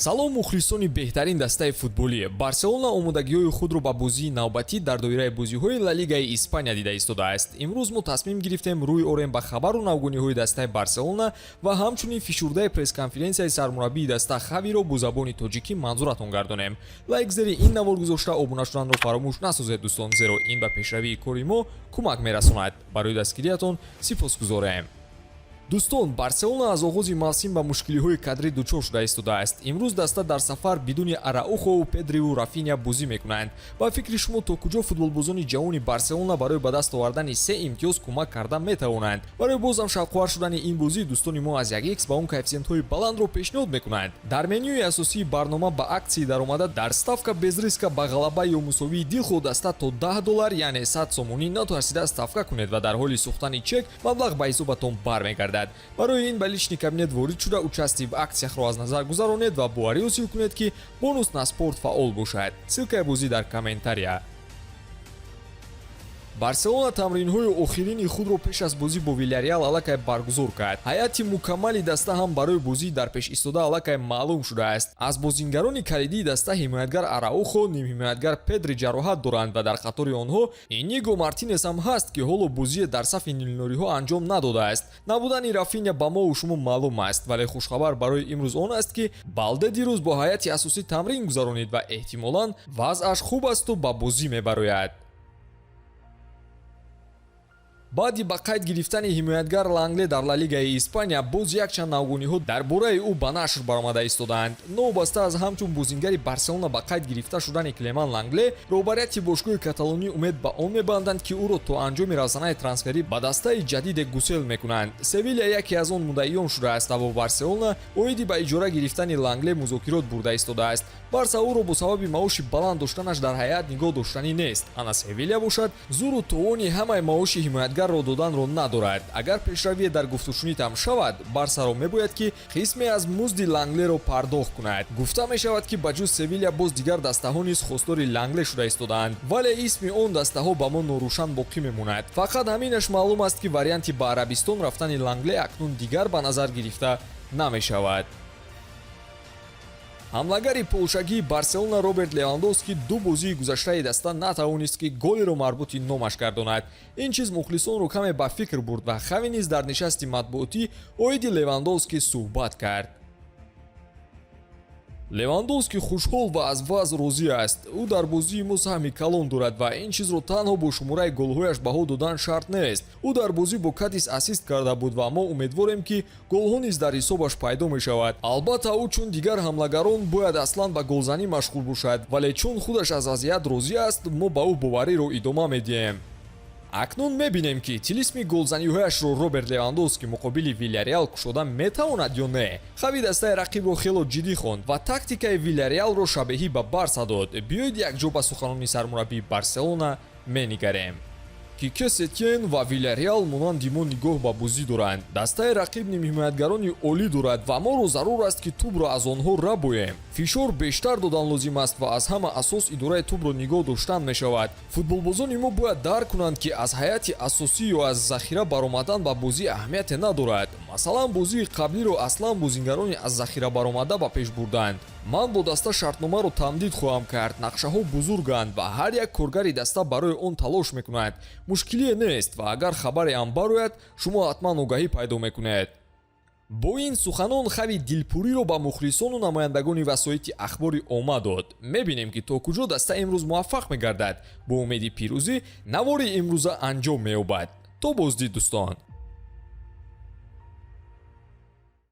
салом мухлисони беҳтарин дастаи футболӣ. Барселона омодагиҳои худро ба бозии навбатӣ дар доираи бозиҳои Ла Лигаи Испания дида истодааст. Имрӯз мо тасмим гирифтем рӯй орем ба хабару навгуниҳои дастаи Барселона ва ҳамчунин фишурдаи пресс-конференсияи сармураббии даста Хавиро бо забони тоҷикӣ манзуратон гардонем. Лайк зери ин навор гузошта обуна шуданро фаромӯш насозед дӯстон, зеро ин ба пешравии кори мо кӯмак мерасонад. Барои дастгириятон сипосгузорем. дӯстон, Барселона аз оғози мавсим ба мушкилиҳои кадрӣ дучор шуда истодааст. Имрӯз даста дар сафар бидуни Араухо, Педриву Рафиня бозӣ мекунанд. Ба фикри шумо то куҷо футболбозони ҷавони Барселона барои ба даст овардани 3 имтиёз кӯмак карда метавонанд? Барои бозам шавқовар шудани ин бозӣ дӯстони мо аз 1x ба он коэффициентҳои баландро пешниҳод мекунанд. Дар менюи асосии барнома ба аксии даромада дар ставка без риска ба ғалаба ё мусовии дилхоҳ даста то $10 яъне 100 сомонӣ натарсида ставка кунед ва дар ҳоли сӯхтани чек маблағ ба ҳисобатон бармегардад. барои ин ба лични кабинет ворид шуда участӣ в аксияхро аз назар гузаронед ва боварӣ ҳосил кунед ки бонус на спорт фаъол бошад. ссилкаи бозӣ дар комментария. Барселона тамринҳои охирини худро пеш аз бозӣ бо Вильяреал аллакай баргузор кард. ҳайати мукаммали даста ҳам барои бозии дар пеш истода аллакай маълум шудааст. аз бозингарони калидии даста ҳимоятгар Араухо, нимҳимоятгар Педри ҷароҳат доранд ва дар қатори онҳо Иниго Мартинес ҳам ҳаст ки ҳоло бозие дар сафи нилнориҳо анҷом надодааст. набудани Рафиня ба мову шумо маълум аст, вале хушхабар барои имрӯз он аст ки Балде дирӯз бо ҳайати асосӣ тамрин гузаронид ва эҳтимолан вазъаш хуб асту ба бозӣ мебарояд. баъди ба қайд гирифтани ҳимоятгар Лангле дар Ла Лигаи Испания, боз якчанд навгуниҳо дар бораи ӯ ба нашр баромада истодаанд. новобаста аз ҳамчун бозингари Барселона ба қайд гирифта шудани Клеман Лангле, роҳбарияти бошгоҳи Каталонӣ умед ба он мебанданд ки ӯро то анҷоми равзанаи трансферӣ ба дастаи ҷадиде гусел мекунанд. Севилия яке аз он муддаиён шудааст ва бо Барселона оиди ба иҷора гирифтани Лангле музокирот бурда истодааст. барса ӯро бо сабаби маоши баланд доштанаш дар ҳайат нигоҳ доштанӣ нест. ана Севилия бошад, зуру товони ҳамаи маоши ҳимоятгарро доданро надорад. агар пешравие дар гуфтушунидам шавад, барсаро мебояд ки қисме аз музди Ланглеро пардохт кунад. гуфта мешавад ки ба ҷуз Севилия боз дигар дастаҳо низ хостори Лангле шуда истодаанд, вале исми он дастаҳо ба мо норӯшан боқӣ мемонад. фақат ҳаминаш маълум аст ки варианти ба Арабистон рафтани Лангле акнун дигар ба назар гирифта намешавад. ҳамлагари полшагии Барселона Роберт Левандовски ду бозии гузаштаи даста натавонист ки голеро марбути номаш гардонад. ин чиз мухлисонро каме ба фикр бурд ва Хави низ дар нишасти матбуотӣ оиди Левандовски суҳбат кард. Левандовски хушҳол ва аз вазъ розӣ аст. ӯ дар бозии мо саҳми калон дорад ва ин чизро танҳо бо шумораи голҳояш баҳо додан шарт нест. ӯ дар бозӣ бо Кадис ассист карда буд ва мо умедворем ки голҳо низ дар ҳисобаш пайдо мешавад. албатта ӯ чун дигар ҳамлагарон бояд аслан ба голзанӣ машғул бошад, вале чун худаш аз вазъият розӣ аст, мо ба ӯ бовариро идома медиҳем. акнун мебинем ки тилисми голзаниҳояшро Роберт Левандовски муқобили Вильяреал кушода метавонад ё не. Хави дастаи рақибро хело ҷиддӣ хонд ва тактикаи Вильяреалро шабеҳӣ ба Барса дод. биёед якҷо ба суханони сармураббии Барселона менигарем. Кике Сетьен ва Вильяреал монанди мо нигоҳ ба бозӣ доранд. дастаи рақиб нимҳимоятгарони олӣ дорад ва моро зарур аст ки тӯбро аз онҳо рабоем. фишор бештар додан лозим аст ва аз ҳама асос идораи тӯбро нигоҳ доштан мешавад. футболбозони мо бояд дарк кунанд ки аз ҳайати асосӣ ё аз захира баромадан ба бозӣ аҳамияте надорад. масалан бозии қаблиро аслан бозингарони аз захира баромада ба пеш бурданд. ман бо даста шартномаро тамдид хоҳам кард. нақшаҳо бузурганд ва ҳар як коргари даста барои он талош мекунад. мушкилие нест ва агар хабаре ам барояд, шумо ҳатман огаҳӣ пайдо мекунед. бо ин суханон Хави дилпуриро ба мухлисону намояндагони васоити ахбори омма дод. мебинем ки то куҷо даста имрӯз муваффақ мегардад. бо умеди пирӯзӣ навори имрӯза анҷом меёбад. то боздид дӯстон.